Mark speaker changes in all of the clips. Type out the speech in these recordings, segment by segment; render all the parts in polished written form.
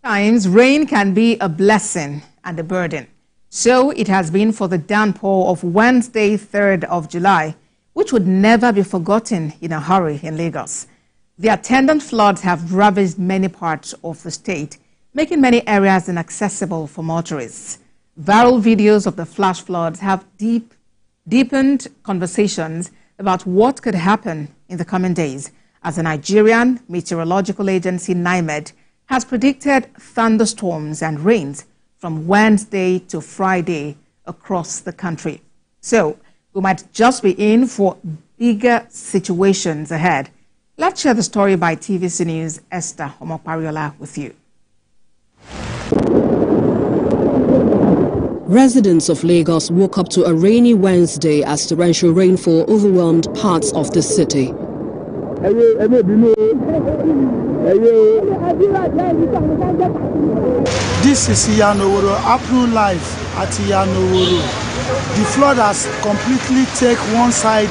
Speaker 1: Times, rain can be a blessing and a burden. So it has been for the downpour of Wednesday, 3rd of July, which would never be forgotten in a hurry in Lagos. The attendant floods have ravaged many parts of the state, making many areas inaccessible for motorists. Viral videos of the flash floods have deepened conversations about what could happen in the coming days, as the Nigerian Meteorological Agency, NIMED, has predicted thunderstorms and rains from Wednesday to Friday across the country. So we might just be in for bigger situations ahead. Let's share the story by TVC News' Esther Omopariola with you.
Speaker 2: Residents of Lagos woke up to a rainy Wednesday as torrential rainfall overwhelmed parts of the city.
Speaker 3: This is Iyanoworo, April life at Iyanoworo. The flood has completely taken one side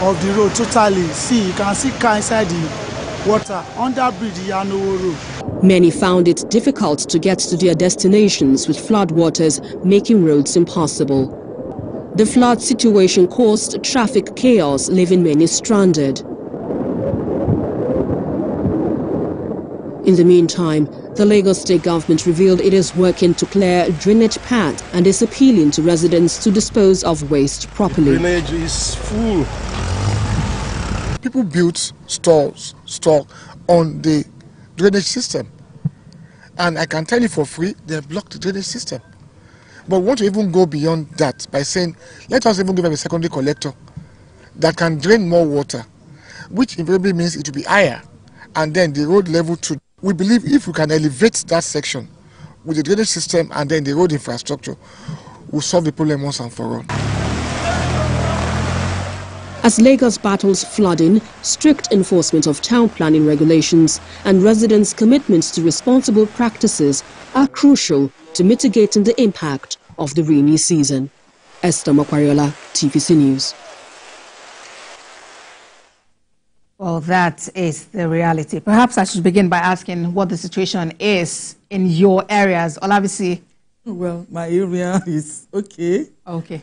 Speaker 3: of the road totally. See, you can see car inside the water under bridge Iyanoworo.
Speaker 2: Many found it difficult to get to their destinations with floodwaters making roads impossible. The flood situation caused traffic chaos, leaving many stranded. In the meantime, the Lagos state government revealed it is working to clear drainage paths and is appealing to residents to dispose of waste properly.
Speaker 4: The drainage is full. People built stores, stock on the drainage system. And I can tell you for free, they have blocked the drainage system. But we want to even go beyond that by saying, let us even give them a secondary collector that can drain more water, which invariably means it will be higher. And then the road level too. We believe if we can elevate that section with the drainage system and then the road infrastructure, we'll solve the problem once and for all.
Speaker 2: As Lagos battles flooding, strict enforcement of town planning regulations and residents' commitments to responsible practices are crucial to mitigating the impact of the rainy season. Esther Omopariola, TVC News.
Speaker 1: Well, that is the reality. Perhaps I should begin by asking what the situation is in your areas. Olabisi.
Speaker 5: Well, my area is okay.
Speaker 1: Okay.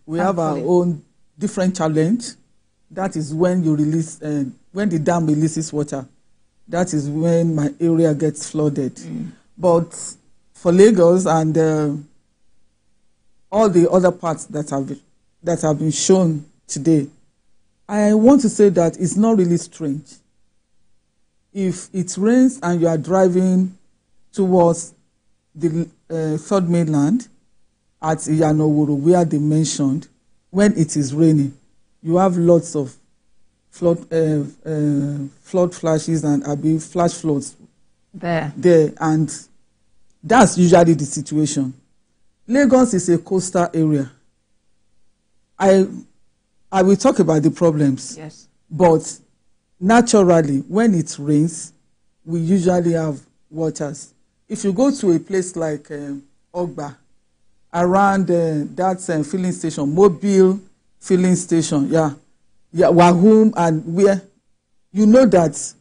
Speaker 5: We have our own different challenge. That is when you release, when the dam releases water. That is when my area gets flooded. But for Lagos and all the other parts that have been shown today, I want to say that it's not really strange. If it rains and you are driving towards the third mainland at Iyanoworo, where they mentioned, when it is raining, you have lots of flood flashes and flash floods there, and that's usually the situation. Lagos is a coastal area. I will talk about the problems.
Speaker 1: Yes.
Speaker 5: But naturally, when it rains, we usually have waters. If you go to a place like Ogba, around that filling station, Mobile filling station, Wahum, and where, you know that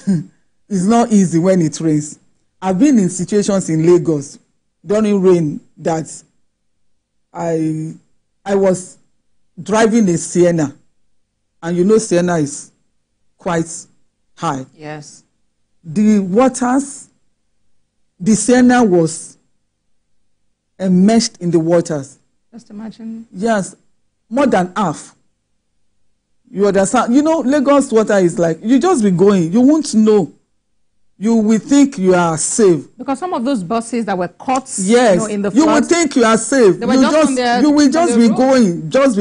Speaker 5: it's not easy when it rains. I've been in situations in Lagos during rain that I was driving a Sienna, and you know Sienna is quite high.
Speaker 1: Yes.
Speaker 5: The waters, the Sienna was enmeshed in the waters.
Speaker 1: Just imagine.
Speaker 5: Yes, more than half. You understand? You know, Lagos water is like, you just be going, you won't know. You will think you are safe.
Speaker 1: Because some of those buses that were caught,
Speaker 5: yes,
Speaker 1: in the
Speaker 5: flood, you will think you are safe.
Speaker 1: You
Speaker 5: will just be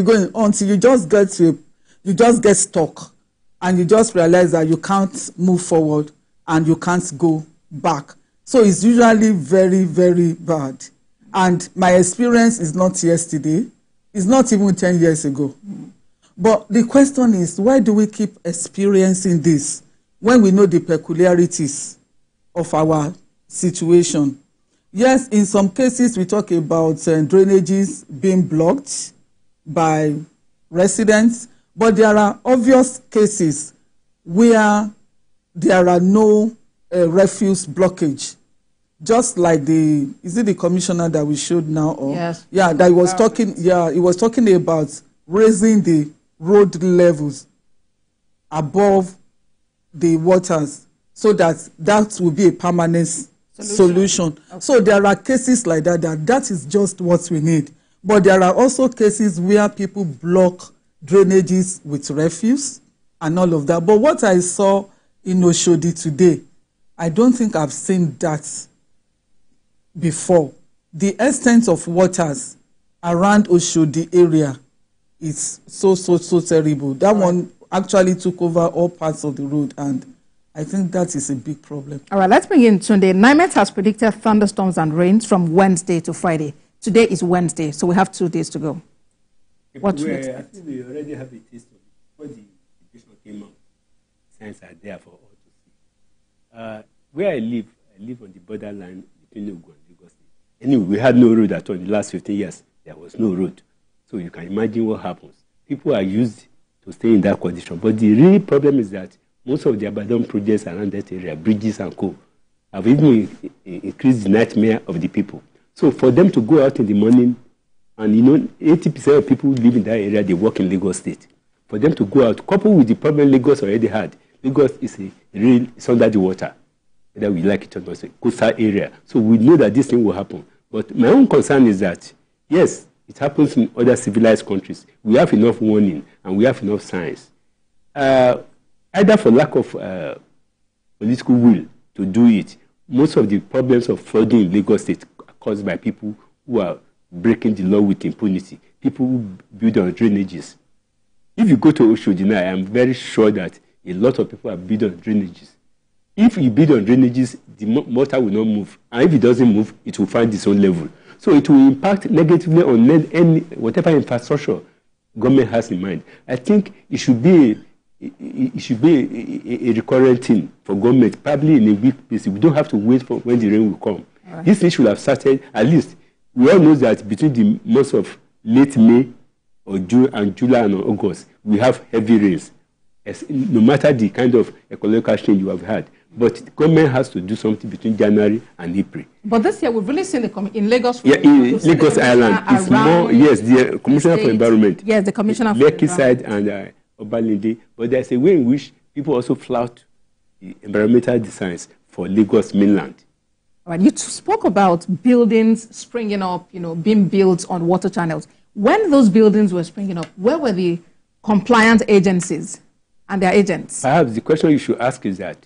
Speaker 5: going until you just get stuck, and you just realize that you can't move forward and you can't go back. So it's usually very, very bad. And my experience is not yesterday. It's not even 10 years ago. But the question is, why do we keep experiencing this when we know the peculiarities of our situation? Yes, in some cases we talk about drainages being blocked by residents, but there are obvious cases where there are no refuse blockage. just like is it the commissioner that we showed now? Or,
Speaker 1: yes.
Speaker 5: Yeah, that he was talking. Yeah, he was talking about raising the road levels above the waters, so that will be a permanent solution. Okay. So there are cases like that is just what we need. But there are also cases where people block drainages with refuse and all of that. But what I saw in Oshodi today, I don't think I've seen that before. The extent of waters around Oshodi area is so terrible. That one actually took over all parts of the road, and I think that is a big problem. All right, let's begin today. NIMET has predicted thunderstorms and rains from Wednesday to Friday. Today is Wednesday, so we have 2 days to go.
Speaker 6: I think we already have a taste of it. Before the prediction came out, signs are there for all to see. Where I live on the borderline between Ogun and Lagos State. Anyway, we had no road at all in the last 15 years. There was no road. So you can imagine what happens. People are used to stay in that condition. But the real problem is that most of the abandoned projects around that area, bridges and co, have even increased the nightmare of the people. So for them to go out in the morning, and 80% of people who live in that area, they work in Lagos State. For them to go out, coupled with the problem Lagos already had, Lagos is it's under the water, whether we like it or not, it's a coastal area. So we know that this thing will happen. But my own concern is that, yes, it happens in other civilized countries. We have enough warning and we have enough science. Either for lack of political will to do it, most of the problems of flooding in Lagos State are caused by people who are breaking the law with impunity, people who build on drainages. If you go to Oshodi now, I am very sure that a lot of people are built on drainages. If you build on drainages, the water will not move. And if it doesn't move, it will find its own level. So it will impact negatively on whatever infrastructure government has in mind. I think it should be a recurrent thing for government, probably in a week basis. We don't have to wait for when the rain will come. Right. This thing should have started, at least, we all know that between the months of late May or June and July and August, we have heavy rains, no matter the kind of ecological change you have had. But the government has to do something between January and April. But this year, we've really seen in Lagos. Yeah, in Lagos Island, it's more, yes, the Commissioner for Environment. Yes, the Commissioner for Environment. Side and Obalinde. But there's a way in which people also flout the environmental designs for Lagos mainland. All right, you spoke about buildings springing up, being built on water channels. When those buildings were springing up, where were the compliant agencies and their agents? Perhaps the question you should ask is that,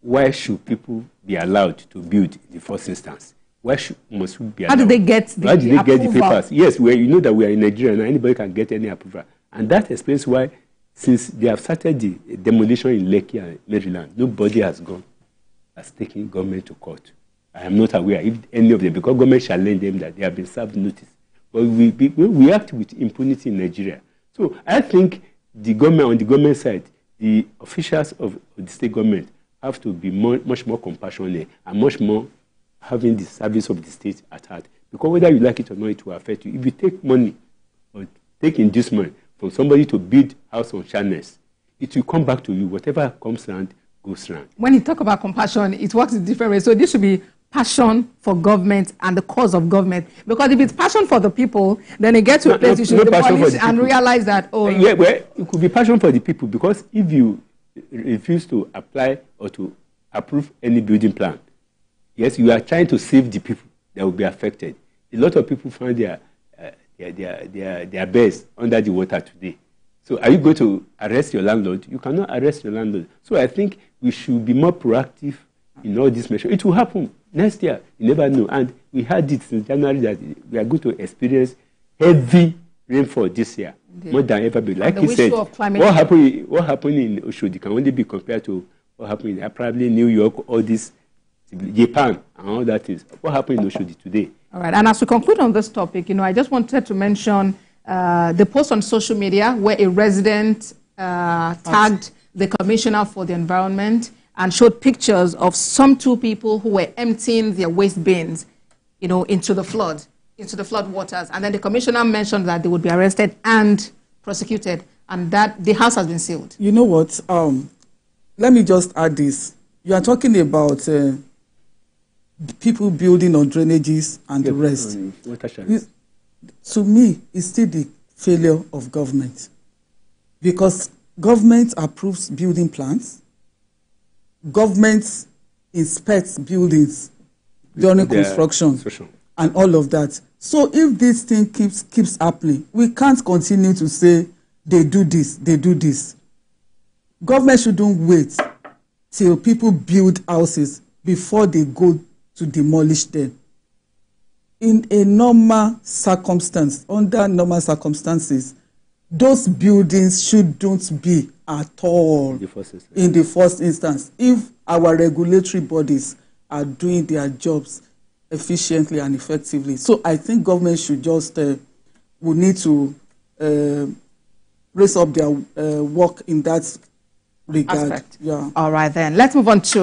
Speaker 6: why should people be allowed to build in the first instance? Why must we be allowed? How do they get the papers? Yes, you know that we are in Nigeria and anybody can get any approval. And that explains why, since they have started the demolition in Lekki and Maryland, nobody has taken government to court. I am not aware if any of them, because government challenged them that they have been served notice. But we act with impunity in Nigeria. So I think on the government side, the officials of the state government have to be much more compassionate and much more having the service of the state at heart. Because whether you like it or not, it will affect you. If you take money or take inducement from somebody to build house on channels, it will come back to you. Whatever comes around, goes around. When you talk about compassion, it works in different ways. So this should be passion for government and the cause of government. Because if it's passion for the people, then it gets to a place you should demolish and realize that, yeah, well, it could be passion for the people, because if you refuse to apply or to approve any building plan, yes, you are trying to save the people that will be affected. A lot of people find their beds under the water today. So are you going to arrest your landlord? You cannot arrest your landlord. So I think we should be more proactive in all these measures. It will happen next year. You never know. And we had it since January that we are going to experience heavy rainfall this year. Indeed. More than ever before. Like you said, what happened in Oshodi can only be compared to what happened in probably New York, all this, Japan, and all that is. What happened in Oshodi today? All right. And as we conclude on this topic, I just wanted to mention the post on social media where a resident tagged the Commissioner for the Environment and showed pictures of some two people who were emptying their waste bins, into the flood waters. And then the commissioner mentioned that they would be arrested and prosecuted, and that the house has been sealed. You know what? Let me just add this. You are talking about
Speaker 5: people building on drainages and the rest. To me, it's still the failure of government, because government approves building plans, government inspects buildings during construction and all of that. So if this thing keeps happening, we can't continue to say they do this, they do this. Government shouldn't wait till people build houses before they go to demolish them. In a normal circumstance, under normal circumstances, those buildings shouldn't be at all in the first instance if our regulatory bodies are doing their jobs efficiently and effectively. So I think government should just will need to raise up their work in that regard.
Speaker 1: Yeah. All right then, let's move on to